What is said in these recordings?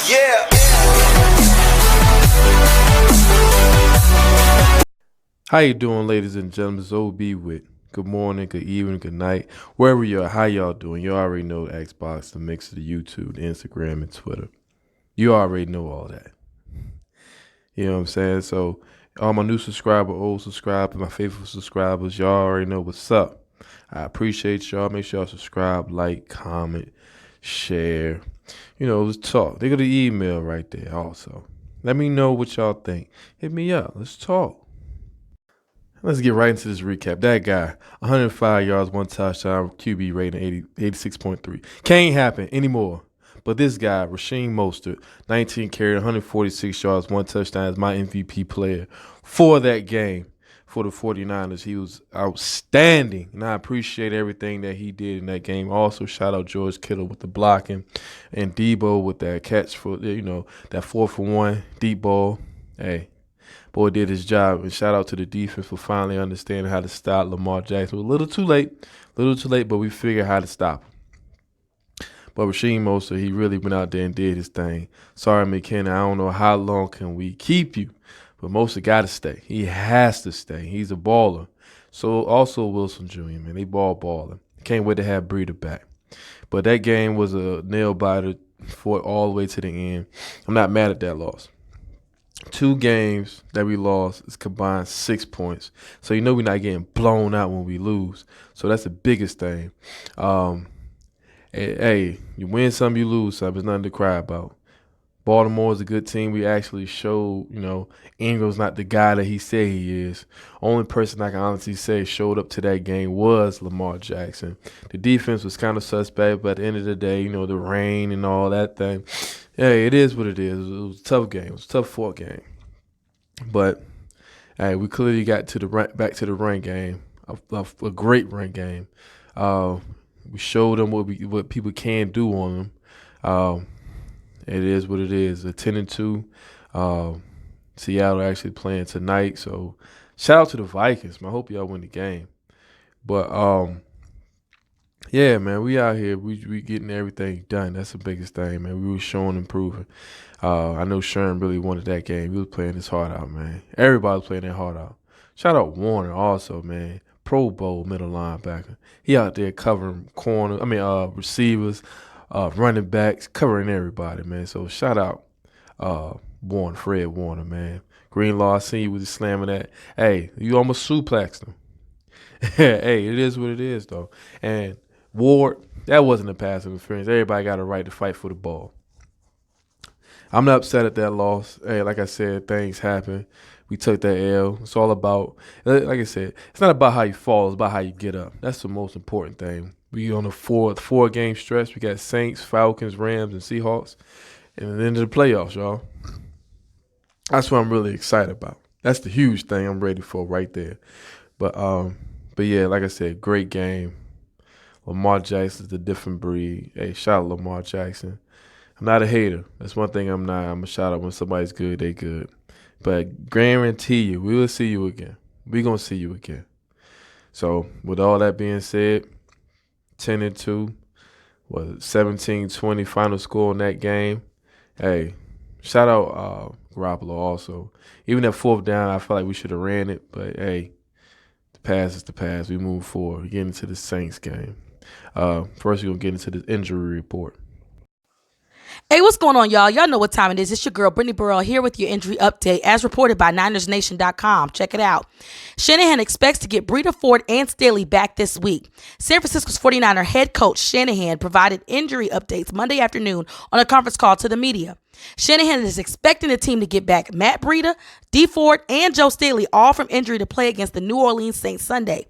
Yeah. How you doing, ladies and gentlemen? It's OB with good morning, good evening, good night. Wherever you are, how y'all doing? You already know the Xbox, the Mixer, the YouTube, the Instagram, and Twitter. You already know all that. You know what I'm saying? So all my new subscribers, old subscribers, my faithful subscribers, y'all already know what's up. I appreciate y'all. Make sure y'all subscribe, like, comment, share. You know, let's talk. They got the email right there also. Let me know what y'all think. Hit me up. Let's talk. Let's get right into this recap. That guy, 105 yards, one touchdown, QB rating 86.3. Can't happen anymore. But this guy, Rasheem Mostert, 19 carry, 146 yards, one touchdown, is my MVP player for that game for the 49ers. He was outstanding, and I appreciate everything that he did in that game. Also, shout out George Kittle with the blocking and Debo with that catch for, that 4-for-1 deep ball. Hey, boy did his job, and shout out to the defense for finally understanding how to stop Lamar Jackson. A little too late, but we figured how to stop him. But Rasheem Mostert, he really went out there and did his thing. Sorry, McKenna, I don't know how long can we keep you, but Mostert got to stay. He has to stay. He's a baller. So also Wilson Jr., man, they balling. Can't wait to have Breida back. But that game was a nail-biter for all the way to the end. I'm not mad at that loss. 2 games that we lost is combined 6 points. So you know we're not getting blown out when we lose. So that's the biggest thing. Hey, you win some, you lose some. There's nothing to cry about. Baltimore is a good team. We actually showed, Ingram's not the guy that he said he is. Only person I can honestly say showed up to that game was Lamar Jackson. The defense was kind of suspect, but at the end of the day, the rain and all that thing. Hey, it is what it is. It was a tough game. It was a tough fought game. But, hey, we clearly got to back to the run game, a great run game. We showed them what people can do on them. It is what it is. A 10-2. Seattle actually playing tonight. So shout out to the Vikings. I hope y'all win the game. But yeah, man, we out here. We getting everything done. That's the biggest thing, man. We were showing and proving. I know Sherm really wanted that game. He was playing his heart out, man. Everybody was playing their heart out. Shout out Warner also, man. Pro Bowl middle linebacker. He out there covering receivers, running backs, covering everybody, man. So shout out Fred Warner, man. Greenlaw, I seen you with slamming that. Hey, you almost suplexed him. Hey, it is what it is, though. And Ward, that wasn't a pass interference. Everybody got a right to fight for the ball. I'm not upset at that loss. Hey, like I said, things happen. We took that L. It's all about, like I said, it's not about how you fall. It's about how you get up. That's the most important thing. We on a four-game stretch. We got Saints, Falcons, Rams, and Seahawks. And then into the playoffs, y'all. That's what I'm really excited about. That's the huge thing I'm ready for right there. But yeah, like I said, great game. Lamar Jackson's a different breed. Hey, shout out Lamar Jackson. I'm not a hater. That's one thing I'm not. I'm a shout out when somebody's good, they good. But guarantee you, we will see you again. We're going to see you again. So with all that being said, 10-2, 17-20 final score in that game. Hey, shout out Garoppolo also. Even that 4th down, I felt like we should have ran it. But, hey, the pass is the pass. We move forward. We get into the Saints game. First, we're going to get into the injury report. Hey, what's going on, y'all? Y'all know what time it is. It's your girl, Brittany Burrell, here with your injury update as reported by NinersNation.com. Check it out. Shanahan expects to get Breida, Ford, and Staley back this week. San Francisco's 49er head coach Shanahan provided injury updates Monday afternoon on a conference call to the media. Shanahan is expecting the team to get back Matt Breida, D. Ford, and Joe Staley, all from injury to play against the New Orleans Saints Sunday.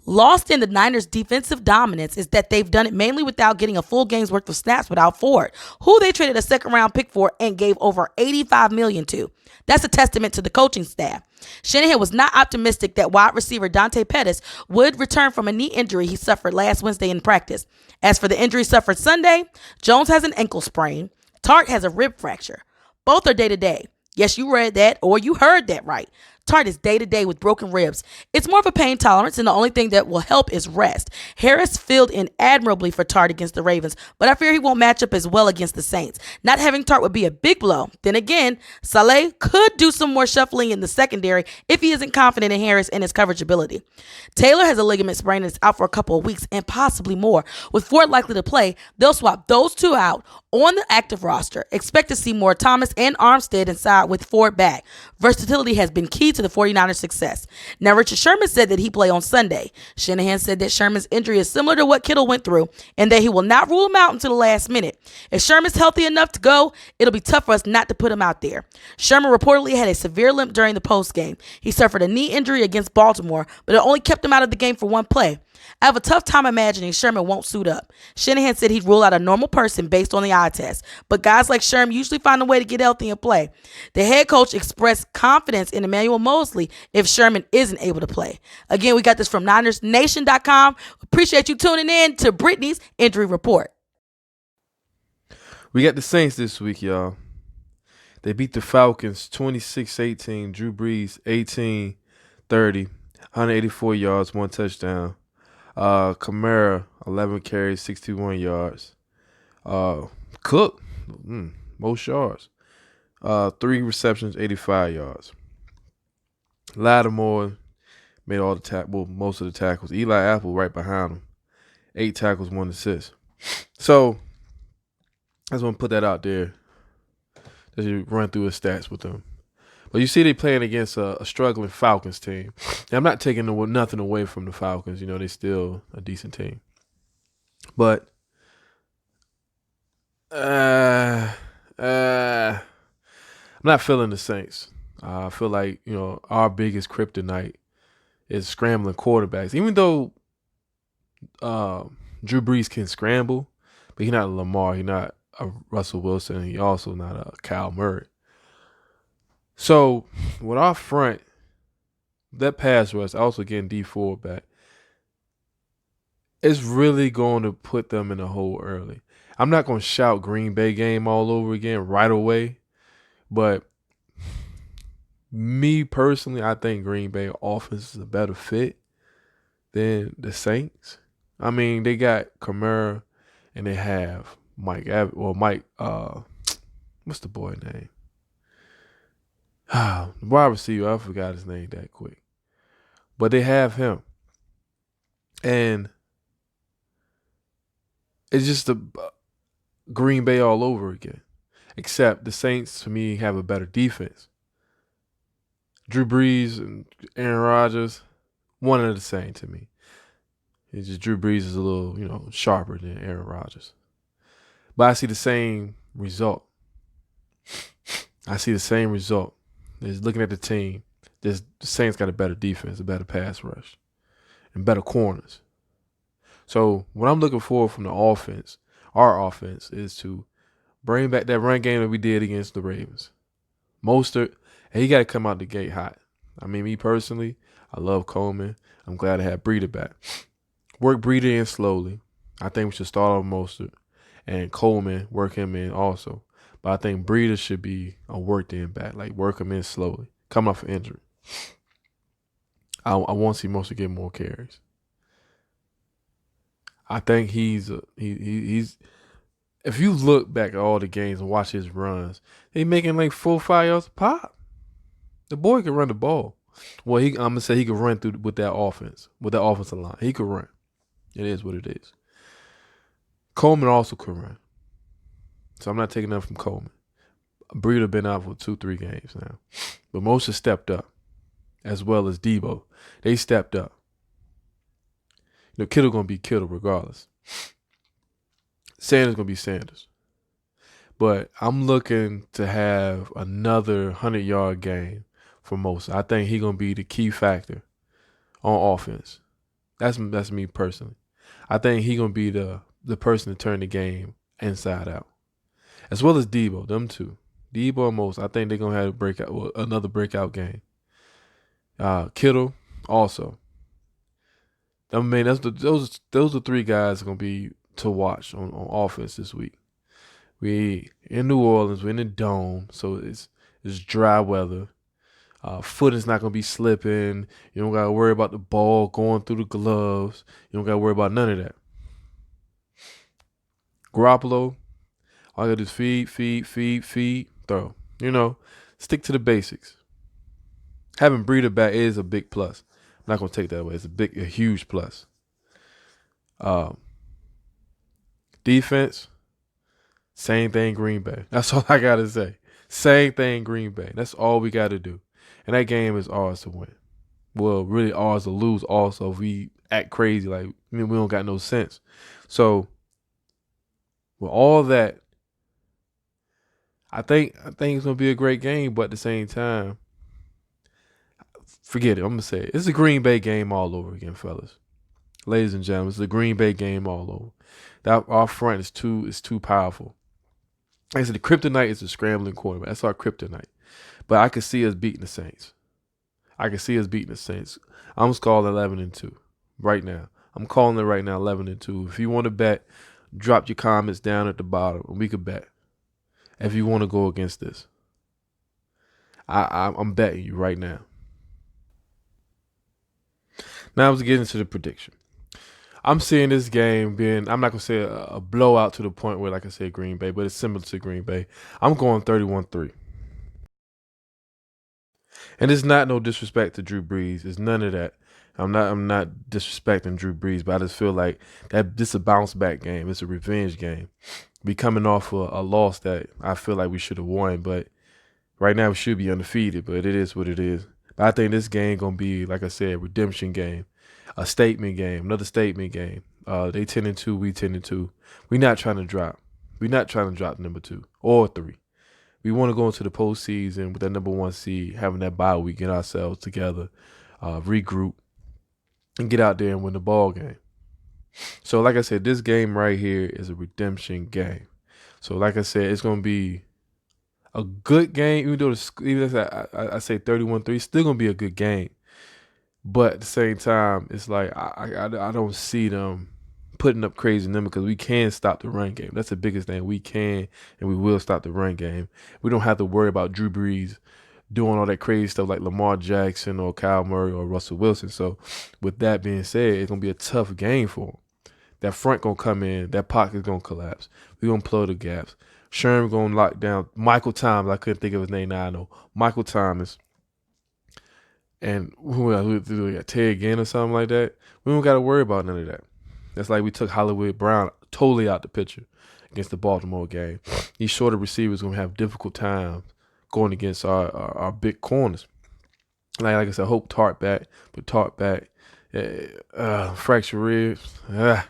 Lost in the Niners' defensive dominance is that they've done it mainly without getting a full game's worth of snaps without Ford, who they traded a second-round pick for and gave over $85 million to. That's a testament to the coaching staff. Shanahan was not optimistic that wide receiver Dante Pettis would return from a knee injury he suffered last Wednesday in practice. As for the injury suffered Sunday, Jones has an ankle sprain. Tart has a rib fracture. Both are day-to-day. Yes, you read that or you heard that right. Tart is day-to-day with broken ribs. It's more of a pain tolerance, and the only thing that will help is rest. Harris filled in admirably for Tart against the Ravens, but I fear he won't match up as well against the Saints. Not having Tart would be a big blow. Then again, Saleh could do some more shuffling in the secondary if he isn't confident in Harris and his coverage ability. Taylor has a ligament sprain and is out for a couple of weeks and possibly more. With Ford likely to play, they'll swap those two out on the active roster. Expect to see more Thomas and Armstead inside with Ford back. Versatility has been key to the 49ers' success. Now, Richard Sherman said that he play on Sunday. Shanahan said that Sherman's injury is similar to what Kittle went through and that he will not rule him out until the last minute. If Sherman's healthy enough to go, it'll be tough for us not to put him out there. Sherman reportedly had a severe limp during the postgame. He suffered a knee injury against Baltimore, but it only kept him out of the game for one play. I have a tough time imagining Sherman won't suit up. Shanahan said he'd rule out a normal person based on the eye test, but guys like Sherman usually find a way to get healthy and play. The head coach expressed confidence in Emmanuel Mosley if Sherman isn't able to play. Again, we got this from NinersNation.com. Appreciate you tuning in to Brittany's Injury Report. We got the Saints this week, y'all. They beat the Falcons 26-18. Drew Brees 18-30, 184 yards, 1 touchdown. Kamara 11 carries, 61 yards. Cook most yards. 3 receptions, 85 yards. Lattimore made all the most of the tackles. Eli Apple right behind him. 8 tackles, 1 assist. So I just want to put that out there. Just run through his stats with them. But you see they playing against a struggling Falcons team. And I'm not taking nothing away from the Falcons. You know, they're still a decent team. But I'm not feeling the Saints. I feel like, you know, our biggest kryptonite is scrambling quarterbacks. Even though Drew Brees can scramble, but he's not a Lamar. He's not a Russell Wilson. He's also not a Kyle Murray. So with our front, that pass rush, also getting D4 back, it's really going to put them in a hole early. I'm not going to shout Green Bay game all over again right away, but me personally, I think Green Bay offense is a better fit than the Saints. I mean, they got Kamara and they have Mike, what's the boy name? The wide receiver, I forgot his name that quick. But they have him. And it's just a Green Bay all over again. Except the Saints, to me, have a better defense. Drew Brees and Aaron Rodgers, one and the same to me. It's just Drew Brees is a little, you know, sharper than Aaron Rodgers. But I see the same result. Just looking at the team, the Saints got a better defense, a better pass rush, and better corners. So what I'm looking for from the offense, our offense, is to bring back that run game that we did against the Ravens. Mostert, and he got to come out the gate hot. I mean, me personally, I love Coleman. I'm glad to have Breida back. Work Breida in slowly. I think we should start on Mostert. And Coleman, work him in also. But I think Breida should be a worked in back. Like, work him in slowly. Come off an injury. I want to see Mostert get more carries. I think he's if you look back at all the games and watch his runs, he's making like 4 or 5 yards a pop. The boy can run the ball. Well, I'm gonna say he could run through with that offense, with that offensive line. He could run. It is what it is. Coleman also could run. So I'm not taking nothing from Coleman. Breida been out for 2-3 games now. But most have stepped up, as well as Debo. They stepped up. You know, Kittle going to be Kittle regardless. Sanders going to be Sanders. But I'm looking to have another 100-yard game for most. I think he's going to be the key factor on offense. That's me personally. I think he's going to be the person to turn the game inside out. As well as Debo, them two. Debo and Most, I think they're going to have another breakout game. Kittle also. I mean, those are 3 guys going to be to watch on offense this week. We in New Orleans, we're in the dome, so it's dry weather. Foot is not gonna be slipping. You don't gotta worry about the ball going through the gloves. You don't gotta worry about none of that. Garoppolo, all you gotta do is feed, throw. Stick to the basics. Having Breida back is a big plus. I'm not gonna take that away. It's a huge plus. Defense, same thing, Green Bay. That's all I gotta say. Same thing, Green Bay. That's all we gotta do. And that game is ours to win. Well, really ours to lose also if we act crazy like we don't got no sense. So with all that, I think it's gonna be a great game, but at the same time, forget it. I'm gonna say it. It's a Green Bay game all over again, fellas. Ladies and gentlemen, it's a Green Bay game all over. That our front is too powerful. Like I said, the kryptonite is a scrambling quarterback. That's our kryptonite. But I could see us beating the Saints. I'm just calling 11-2 right now. I'm calling it right now, 11-2. If you want to bet, drop your comments down at the bottom, and we could bet. If you want to go against this, I'm betting you right now. Now let's get into the prediction. I'm seeing this game being, I'm not going to say a blowout to the point where, like I said, Green Bay, but it's similar to Green Bay. I'm going 31-3. And it's not no disrespect to Drew Brees. It's none of that. I'm not disrespecting Drew Brees, but I just feel like that this is a bounce back game. It's a revenge game. We coming off a loss that I feel like we should have won, but right now we should be undefeated, but it is what it is. But I think this game going to be, like I said, a redemption game. A statement game, another statement game. They 10-2, we 10-2. We're not trying to drop. We're not trying to drop number 2 or 3. We want to go into the postseason with that number 1 seed, having that bye week, get ourselves together, regroup, and get out there and win the ball game. So, like I said, this game right here is a redemption game. So, like I said, it's going to be a good game, even though I say 31-3, it's still going to be a good game. But at the same time, it's like I don't see them putting up crazy numbers because we can stop the run game. That's the biggest thing. We can and we will stop the run game. We don't have to worry about Drew Brees doing all that crazy stuff like Lamar Jackson or Kyle Murray or Russell Wilson. So with that being said, it's going to be a tough game for him. That front going to come in. That pocket's going to collapse. We're going to plug the gaps. Sherman going to lock down. Michael Thomas, I couldn't think of his name now. I know. Michael Thomas. And who else? We got Ted Ginn or something like that. We don't got to worry about none of that. That's like we took Hollywood Brown totally out the picture against the Baltimore game. These shorter receivers going to have difficult times going against our big corners. Like I said, I hope Tart back, but Tart back, fracture ribs. But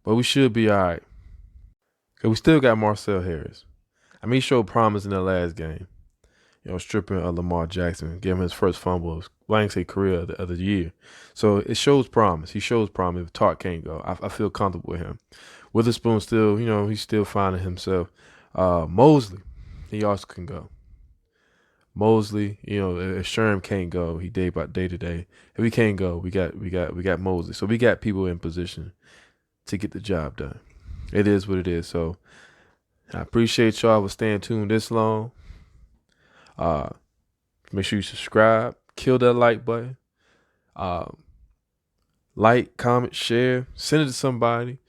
we should be all right. Because we still got Marcel Harris. I mean, he showed promise in the last game. Stripping Lamar Jackson, giving him his first fumble, I ain't say career of the year. So it shows promise. He shows promise. If Tart can't go, I feel comfortable with him. Witherspoon still, he's still finding himself. Mosley, he also can go. Mosley, if Sherm can't go, he day by day to day. If we can't go, we got Mosley. So we got people in position to get the job done. It is what it is. So I appreciate y'all for staying tuned this long. Make sure you subscribe, kill that like button, like, comment, share, send it to somebody.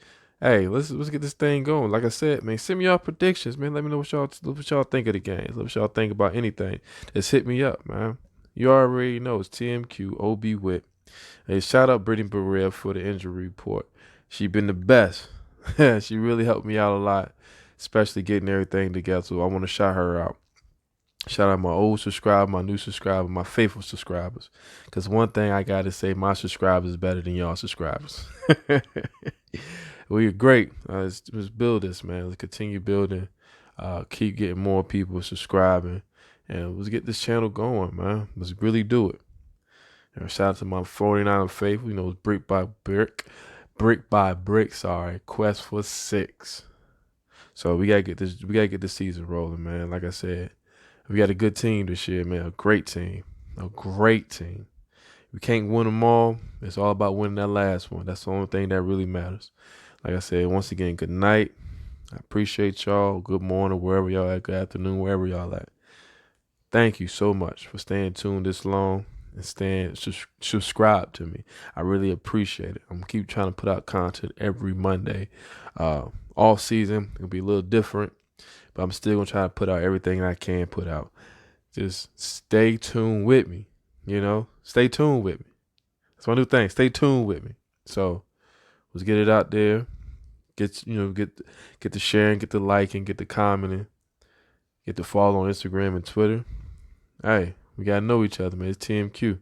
Hey, let's get this thing going. Like I said, man, send me y'all predictions, man. Let me know what y'all think of the games. Let me know what y'all think about anything. Just hit me up, man. You already know it's TMQ OB Wit. Hey, shout out Brittany Burrell for the injury report. She been the best. She really helped me out a lot, especially getting everything together. So I want to shout her out. Shout out my old subscriber, my new subscriber, my faithful subscribers. Because one thing I got to say, my subscribers is better than y'all subscribers. We're great. Let's build this, man. Let's continue building. Keep getting more people subscribing. And let's get this channel going, man. Let's really do it. And shout out to my 49er faithful. It's brick by brick, quest for 6. So we gotta get this season rolling, man. Like I said, we got a good team this year, man. A great team. We can't win them all. It's all about winning that last one. That's the only thing that really matters. Like I said, once again, good night. I appreciate y'all. Good morning, wherever y'all at. Good afternoon, wherever y'all at. Thank you so much for staying tuned this long and subscribe to me. I really appreciate it. I'm gonna keep trying to put out content every Monday. All season it'll be a little different, but I'm still gonna try to put out everything I can put out. Just stay tuned with me. Stay tuned with me. That's my new thing. Stay tuned with me. So let's get it out there. Get the sharing, get the liking, get the commenting, get the follow on Instagram and Twitter. Hey, we gotta know each other, man. It's TMQ.